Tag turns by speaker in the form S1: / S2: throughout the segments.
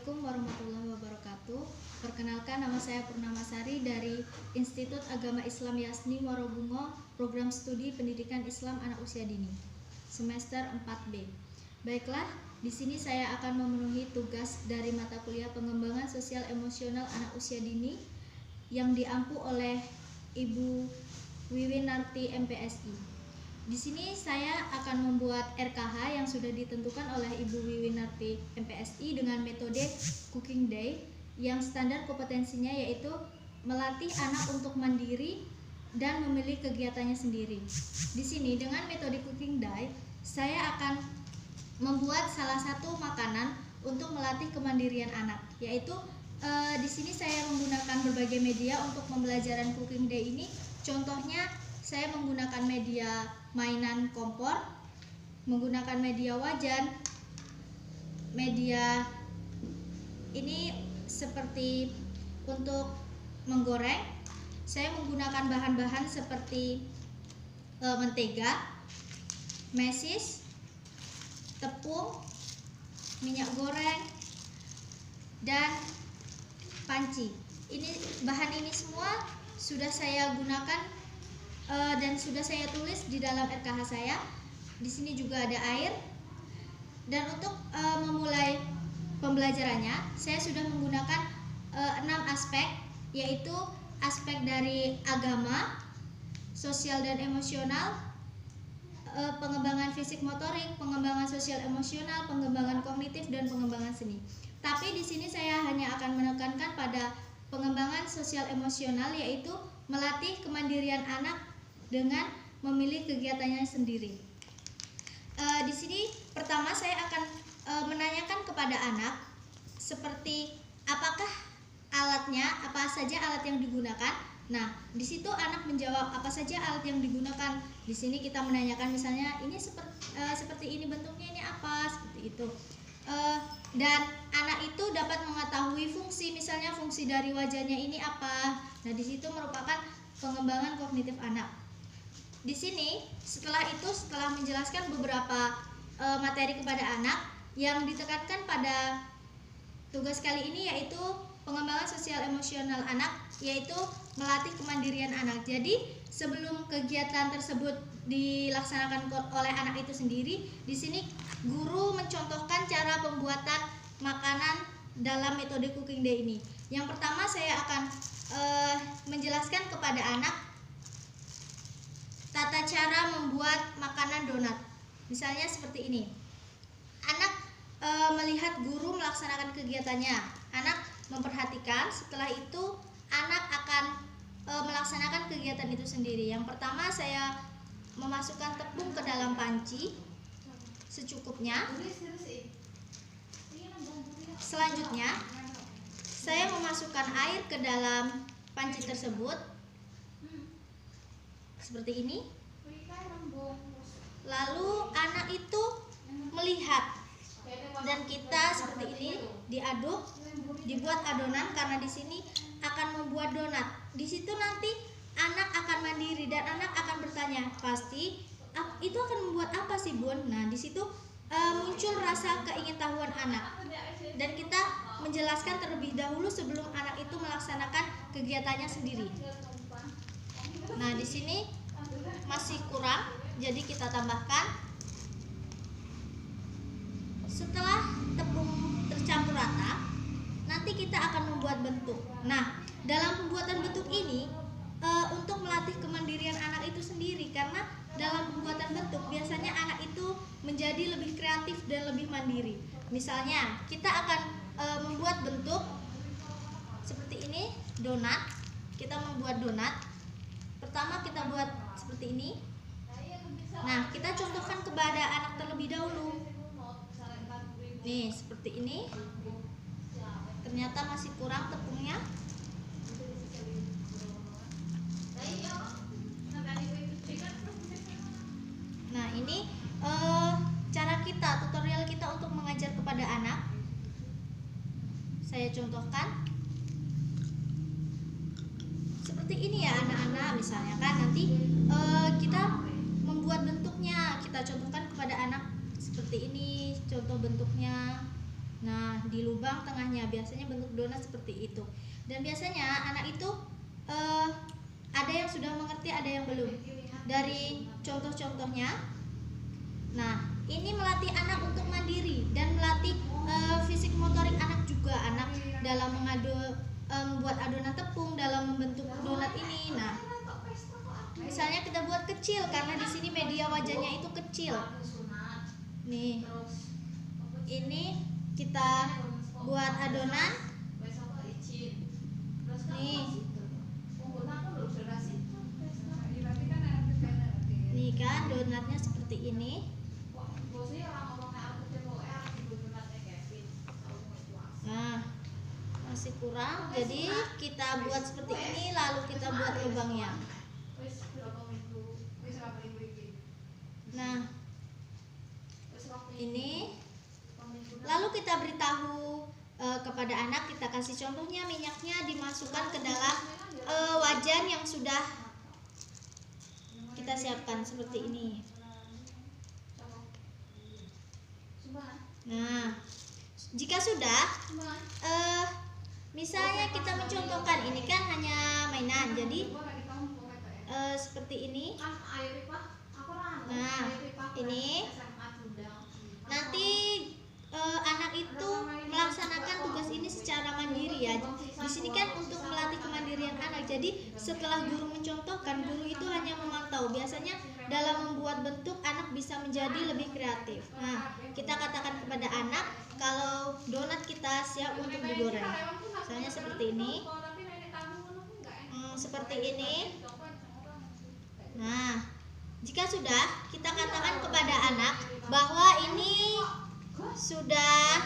S1: Assalamualaikum warahmatullahi wabarakatuh. Perkenalkan, nama saya Purnamasari dari Institut Agama Islam Yasni Warobungo, Program Studi Pendidikan Islam Anak Usia Dini, semester 4B. Baiklah, di sini saya akan memenuhi tugas dari mata kuliah Pengembangan Sosial Emosional Anak Usia Dini yang diampu oleh Ibu Wiwinarti MPSI. Di sini saya akan membuat RKH yang sudah ditentukan oleh Ibu Wiwinarti MPSI dengan metode Cooking Day yang standar kompetensinya yaitu melatih anak untuk mandiri dan memilih kegiatannya sendiri. Di sini dengan metode Cooking Day saya akan membuat salah satu makanan untuk melatih kemandirian anak, yaitu di sini saya menggunakan berbagai media untuk pembelajaran Cooking Day ini. Contohnya saya menggunakan media mainan kompor, menggunakan media wajan, media ini seperti untuk menggoreng. Saya menggunakan bahan-bahan seperti mentega, mesis, tepung, minyak goreng, dan panci. Bahan ini semua sudah saya gunakan dan sudah saya tulis di dalam RKH saya. Di sini juga ada air. Dan untuk memulai pembelajarannya, saya sudah menggunakan 6 aspek, yaitu aspek dari agama, sosial dan emosional, pengembangan fisik motorik, pengembangan sosial emosional, pengembangan kognitif, dan pengembangan seni. Tapi di sini saya hanya akan menekankan pada pengembangan sosial emosional, yaitu melatih kemandirian anak dengan memilih kegiatannya sendiri. Di sini pertama saya akan menanyakan kepada anak seperti apakah alatnya, apa saja alat yang digunakan. Nah, di situ anak menjawab apa saja alat yang digunakan. Di sini kita menanyakan misalnya ini seperti ini bentuknya, ini apa, seperti itu. Dan anak itu dapat mengetahui fungsi, misalnya fungsi dari wajahnya ini apa. Nah, di situ merupakan pengembangan kognitif anak. Di sini setelah menjelaskan beberapa materi kepada anak, yang ditekankan pada tugas kali ini yaitu pengembangan sosial emosional anak, yaitu melatih kemandirian anak. Jadi sebelum kegiatan tersebut dilaksanakan oleh anak itu sendiri, di sini guru mencontohkan cara pembuatan makanan dalam metode Cooking Day ini. Yang pertama saya akan menjelaskan kepada anak tata cara membuat makanan donat. Misalnya seperti ini. Anak melihat guru melaksanakan kegiatannya. Anak memperhatikan, setelah itu anak akan melaksanakan kegiatan itu sendiri. Yang pertama saya memasukkan tepung ke dalam panci secukupnya. Selanjutnya saya memasukkan air ke dalam panci tersebut seperti ini. Lalu anak itu melihat dan kita seperti ini diaduk, dibuat adonan karena di sini akan membuat donat. Di situ nanti anak akan mandiri dan anak akan bertanya, pasti itu akan membuat apa sih Bun? Nah, di situ muncul rasa keingintahuan anak dan kita menjelaskan terlebih dahulu sebelum anak itu melaksanakan kegiatannya sendiri. Nah, di sini masih kurang, jadi kita tambahkan. Setelah tepung tercampur rata, nanti kita akan membuat bentuk. Nah, dalam pembuatan bentuk ini untuk melatih kemandirian anak itu sendiri, karena dalam pembuatan bentuk biasanya anak itu menjadi lebih kreatif dan lebih mandiri. Misalnya, kita akan membuat bentuk seperti ini, donat. Kita membuat donat. Pertama kita buat seperti ini. Nah, kita contohkan kepada anak terlebih dahulu. Nih, seperti ini. Ternyata masih kurang tepungnya. Nah, ini cara kita, tutorial kita untuk mengajar kepada anak. Saya contohkan. Seperti ini ya anak-anak, misalnya kan nanti kita membuat bentuknya, kita contohkan kepada anak seperti ini contoh bentuknya. Nah, di lubang tengahnya biasanya bentuk donat seperti itu. Dan biasanya anak itu ada yang sudah mengerti, ada yang belum. Dari contoh-contohnya, nah ini melatih anak untuk mandiri dan melatih fisik motorik anak juga. Anak dalam membuat adonan tepung, dalam membentuk donat ini. Nah, misalnya kita buat kecil karena di sini media wajahnya itu kecil. Nih, ini kita buat adonan. Nih kan donatnya seperti ini. Nah, masih kurang, jadi kita buat seperti ini, lalu kita buat lubangnya. Nah, ini lalu kita beritahu kepada anak, kita kasih contohnya, minyaknya dimasukkan ke dalam wajan yang sudah kita siapkan seperti ini. Nah, jika sudah misalnya kita mencontohkan, ini kan hanya mainan, jadi seperti ini. Nah, ini nanti anak itu melaksanakan tugas ini secara mandiri ya. Di sini kan untuk melatih kemandirian anak. Jadi setelah guru mencontohkan, guru itu hanya memantau. Biasanya dalam membuat bentuk anak bisa menjadi lebih kreatif. Nah, kita katakan kepada anak kalau donat kita siap untuk digoreng. Misalnya seperti ini. Seperti ini. Nah, jika sudah, kita katakan kepada anak bahwa ini sudah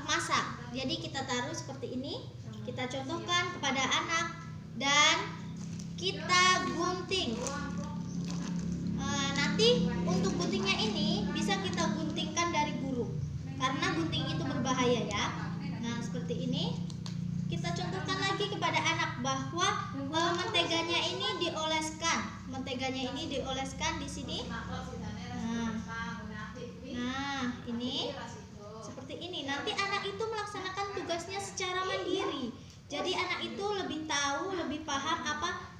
S1: masak. Jadi kita taruh seperti ini, kita contohkan kepada anak dan kita gunting. Nanti untuk guntingnya ini bisa kita guntingkan dari guru, karena gunting itu berbahaya ya. Nah, seperti ini. Kita contohkan lagi kepada anak bahwa menteganya ini dioleskan. Menteganya ini dioleskan di sini. Nah, ini seperti ini. Nanti anak itu melaksanakan tugasnya secara mandiri. Jadi anak itu lebih tahu, lebih paham apa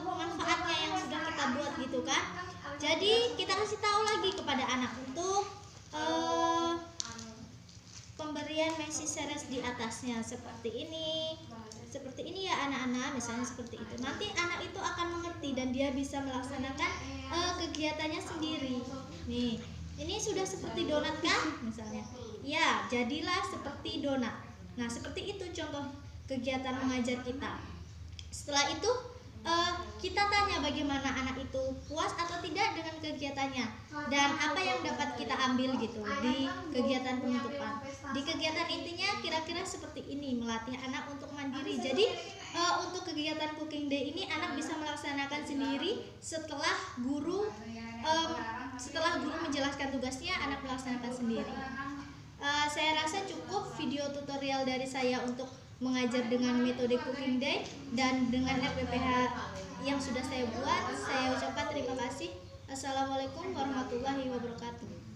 S1: manfaatnya yang sudah kita buat gitu kan. Jadi kita kasih tahu lagi kepada anak untuk pemberian mesi seres di atasnya seperti ini ya anak-anak, misalnya seperti itu. Nanti anak itu akan mengerti dan dia bisa melaksanakan kegiatannya sendiri. Nih, ini sudah seperti donat kan misalnya. Ya, jadilah seperti donat. Nah, seperti itu contoh kegiatan mengajar kita. Setelah itu kita tanya bagaimana anak itu puas atau tidak dengan kegiatannya dan apa yang dapat kita ambil gitu di kegiatan penutupan. Di kegiatan intinya kira-kira seperti ini, melatih anak untuk mandiri. Jadi untuk kegiatan cooking day ini anak bisa melaksanakan sendiri setelah guru menjelaskan tugasnya, anak melaksanakan sendiri. Saya rasa cukup video tutorial dari saya untuk mengajar dengan metode cooking day dan dengan RPPH yang sudah saya buat. Saya ucapkan terima kasih. Assalamualaikum warahmatullahi wabarakatuh.